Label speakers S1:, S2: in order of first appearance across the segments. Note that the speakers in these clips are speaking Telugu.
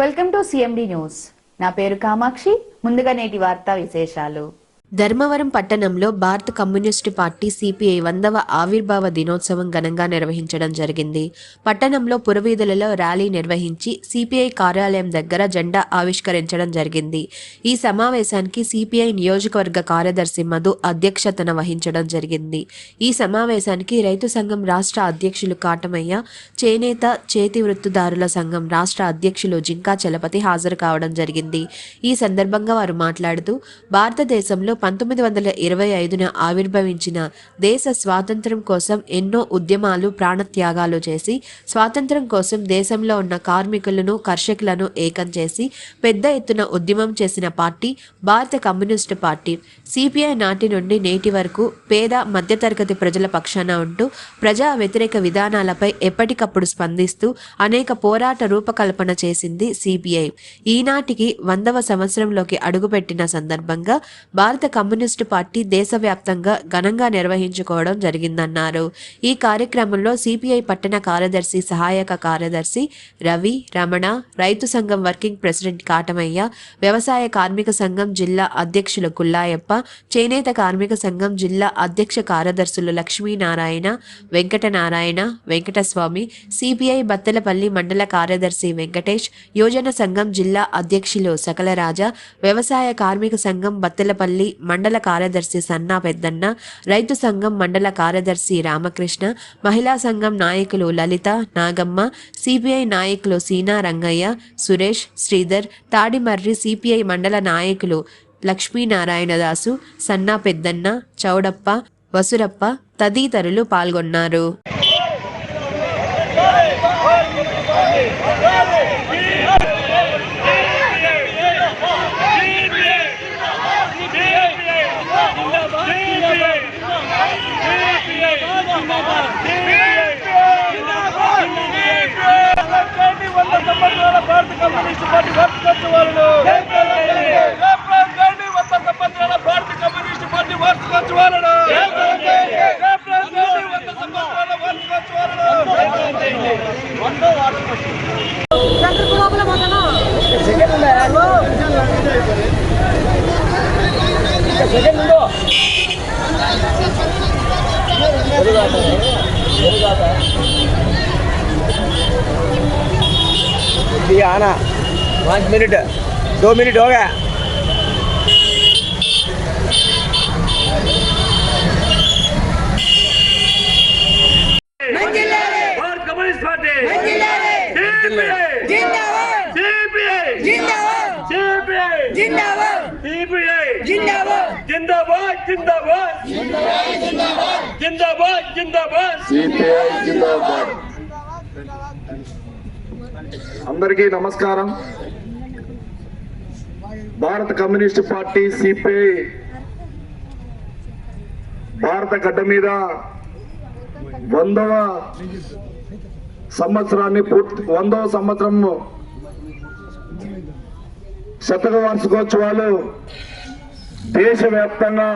S1: Welcome to CMD news. నా పేరు కామాక్షి. ముందుగా నేటి వార్తా విశేషాలు.
S2: ధర్మవరం పట్టణంలో భారత కమ్యూనిస్టు పార్టీ సిపిఐ 100వ ఆవిర్భావ దినోత్సవం ఘనంగా నిర్వహించడం జరిగింది. పట్టణంలో పురవీధులలో ర్యాలీ నిర్వహించి సిపిఐ కార్యాలయం దగ్గర జెండా ఆవిష్కరించడం జరిగింది. ఈ సమావేశానికి సిపిఐ నియోజకవర్గ కార్యదర్శి మధు అధ్యక్షతన వహించడం జరిగింది. ఈ సమావేశానికి రైతు సంఘం రాష్ట్ర అధ్యక్షులు కాటమయ్య, చేనేత చేతి వృత్తిదారుల సంఘం రాష్ట్ర అధ్యక్షులు జింకా చలపతి హాజరు కావడం జరిగింది. ఈ సందర్భంగా వారు మాట్లాడుతూ భారతదేశంలో 1925న ఆవిర్భవించిన దేశ స్వాతంత్ర్యం కోసం ఎన్నో ఉద్యమాలు ప్రాణత్యాగాలు చేసి స్వాతంత్ర్యం కోసం దేశంలో ఉన్న కార్మికులను కర్షకులను ఏకం చేసి పెద్ద ఎత్తున ఉద్యమం చేసిన పార్టీ భారత కమ్యూనిస్టు పార్టీ. సిపిఐ నాటి నుండి నేటి వరకు పేద మధ్యతరగతి ప్రజల పక్షాన ఉంటూ ప్రజా వ్యతిరేక విధానాలపై ఎప్పటికప్పుడు స్పందిస్తూ అనేక పోరాట రూపకల్పన చేసింది సిపిఐ. ఈనాటికి 100వ సంవత్సరంలోకి అడుగుపెట్టిన సందర్భంగా భారత కమ్యూనిస్టు పార్టీ దేశవ్యాప్తంగా ఘనంగా నిర్వహించుకోవడం జరిగిందన్నారు. ఈ కార్యక్రమంలో సిపిఐ పట్టణ కార్యదర్శి, సహాయక కార్యదర్శి రవి, రమణ, రైతు సంఘం వర్కింగ్ ప్రెసిడెంట్ కాటమయ్య, వ్యవసాయ కార్మిక సంఘం జిల్లా అధ్యక్షులు కుల్లాయప్ప, చేనేత కార్మిక సంఘం జిల్లా అధ్యక్ష కార్యదర్శులు లక్ష్మీనారాయణ, వెంకటనారాయణ, వెంకటస్వామి, సిపిఐ బత్తలపల్లి మండల కార్యదర్శి వెంకటేష్, యోజన సంఘం జిల్లా అధ్యక్షులు సకలరాజ, వ్యవసాయ కార్మిక సంఘం బత్తలపల్లి మండల కార్యదర్శి సన్నా పెద్దన్న, రైతు సంఘం మండల కార్యదర్శి రామకృష్ణ, మహిళా సంఘం నాయకులు లలిత, నాగమ్మ, సిపిఐ నాయకులు సీనా రంగయ్య, సురేష్, శ్రీధర్, తాడిమర్రి సిపిఐ మండల నాయకులు లక్ష్మీనారాయణదాసు, సన్నా పెద్దన్న, చౌడప్ప, వసురప్ప తదితరులు పాల్గొన్నారు.
S3: భారత కమ్యూనిస్ట్ పార్టీ వార్షికోత్సవాలను భారత కమ్యూనిస్ట్ పార్టీ వార్షికోత్సవాలను आना 5 मिनट 2 मिनट हो गया। भारत कम्युनिस्ट पार्टी जिंदाबाद जिंदाबाद जिंदाबाद जिंदाबाद जिंदाबाद। అందరికీ నమస్కారం. భారత కమ్యూనిస్ట్ పార్టీ సిపిఐ భారత గడ్డ మీద 100వ సంవత్సరం శతక వార్షికోత్సవాలు దేశవ్యాప్తంగా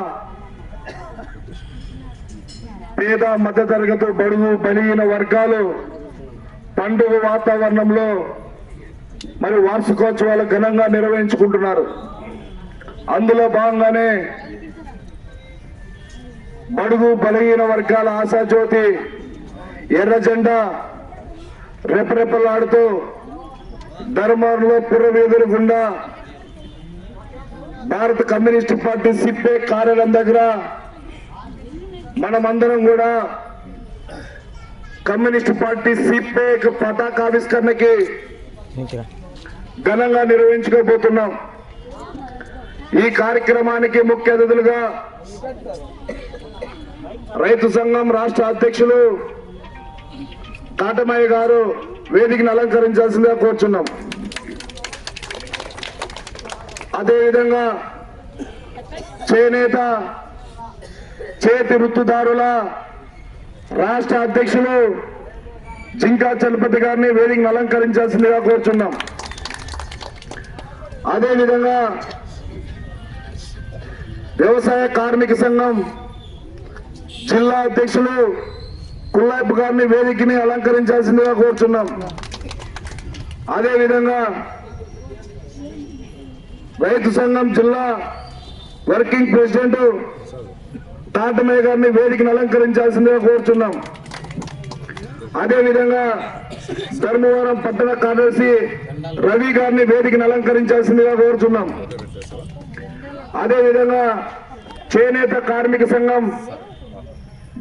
S3: పేద మధ్యతరగతి బడుగు బలహీన వర్గాలు పండుగ వాతావరణంలో మరి వార్షికోత్సవాలు ఘనంగా నిర్వహించుకుంటున్నారు. అందులో భాగంగానే బడుగు బలహీన వర్గాల ఆశాజ్యోతి ఎర్ర జెండా రెపరెపలాడుతూ ధర్మవరంలో పురవీధుల గుండా భారత కమ్యూనిస్ట్ పార్టీ సిపిఐ కార్యాలయం దగ్గర మనమందరం కూడా కమ్యూనిస్ట్ పార్టీ సిపిఐ పతాకావిష్కరణకి ఘనంగా నిర్వహించుకోబోతున్నాం. ఈ కార్యక్రమానికి ముఖ్య అతిథులుగా రైతు సంఘం రాష్ట్ర అధ్యక్షులు కాటమయ్య గారు వేదికను అలంకరించాల్సిందిగా కోరుచున్నాం. అదేవిధంగా చేనేత చేతి వృత్తిదారుల రాష్ట్ర అధ్యక్షులు జింకా చలపతి గారిని వేదికను అలంకరించాల్సిందిగా కోరుచున్నాం. అదేవిధంగా వ్యవసాయ కార్మిక సంఘం జిల్లా అధ్యక్షులు కుల్లాయప్ప గారిని వేదికని అలంకరించాల్సిందిగా కోరుచున్నాం. అదేవిధంగా
S4: రైతు సంఘం జిల్లా వర్కింగ్ ప్రెసిడెంట్ తాటమయ్య గారిని వేదికను అలంకరించాల్సిందిగా కోరుచున్నాం. అదేవిధంగా ధర్మవరం పట్టణ కార్యదర్శి రవి గారిని వేదికను అలంకరించాల్సిందిగా కోరుచున్నాం. అదేవిధంగా చేనేత కార్మిక సంఘం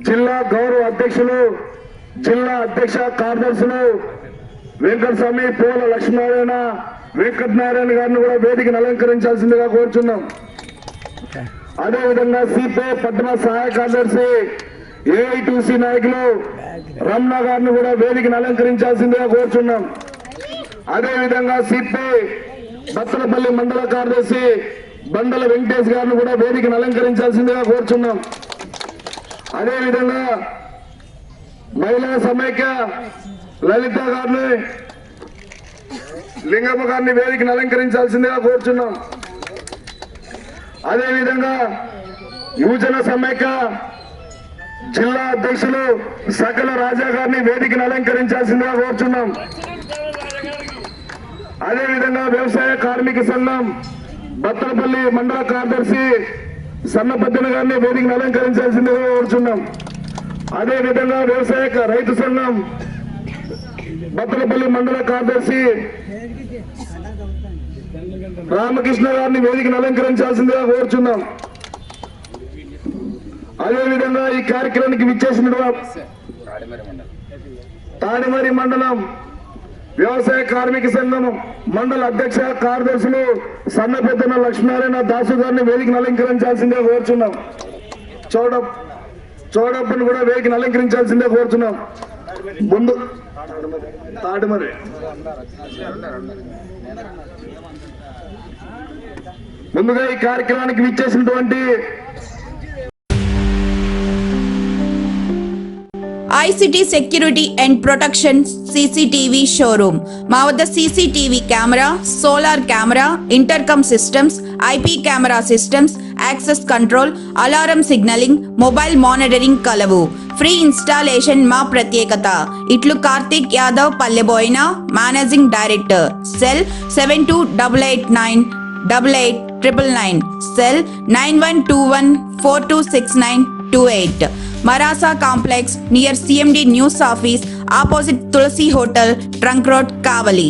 S4: జిల్లా గౌరవ అధ్యక్షులు, జిల్లా అధ్యక్ష కార్యదర్శులు వెంకటస్వామి, పూల లక్ష్మీనారాయణ, వెంకటనారాయణ గారిని కూడా వేదికను అలంకరించాల్సిందిగా కోరుచున్నాం. అదేవిధంగా సిపిఐ పట్టణ సహాయ కార్యదర్శి ఏఐటీసీ నాయకులు రమణ గారిని కూడా వేదికను అలంకరించాల్సిందిగా కోరుచున్నాం. అదేవిధంగా సిపిఐ బత్తలపల్లి మండల కార్యదర్శి బండల వెంకటేష్ గారిని కూడా వేదికను అలంకరించాల్సిందిగా కోరుచున్నాం. అదేవిధంగా మహిళా సమైక్య లలిత గారిని, లింగమ్మ గారిని వేదికను అలంకరించాల్సిందిగా కోరుచున్నాం. అదేవిధంగా యువజన సమైక్య జిల్లా అధ్యక్షులు సకల రాజా గారిని వేదికను అలంకరించాల్సిందిగా కోరుచున్నాం. అదేవిధంగా వ్యవసాయ కార్మిక సంఘం బత్తలపల్లి మండల కార్యదర్శి సన్నపద్దెన గారిని వేదికను అలంకరించాల్సిందిగా కోరుచున్నాం. అదేవిధంగా వ్యవసాయ రైతు సంఘం బత్తలపల్లి మండల కార్యదర్శి రామకృష్ణ గారిని వేదికను అలంకరించాల్సిందిగా కోరుచున్నాం. అదేవిధంగా ఈ కార్యక్రమానికి విచ్చేసిన తాడిమరి మండలం వ్యవసాయ కార్మిక సంఘం మండల అధ్యక్ష కార్యదర్శులు సన్నపెద్దన లక్ష్మీనారాయణ దాసు గారిని వేదికను అలంకరించాల్సిందిగా కోరుచున్నాం. చౌడప్పని కూడా వేదికను అలంకరించాల్సిందే కోరుచున్నాం. ముందు తాడిమరి ముందుగా ఈ కార్యక్రమానికి విచ్చేసినటువంటి
S5: ICT security and protection CCTV showroom. మా వద్ద CCTV camera, solar camera, intercom systems, IP camera systems, access control, alarm signalling, mobile monitoring కలవు. ఫ్రీ ఇన్స్టాలేషన్ మా ప్రత్యేకత. ఇట్లు Karthik Yadav, Palleboina, managing director. Cell 7288988999. Cell 9121426928. Marasa Complex near CMD News Office, opposite Tulsi Hotel, Trunk Road, Kavali.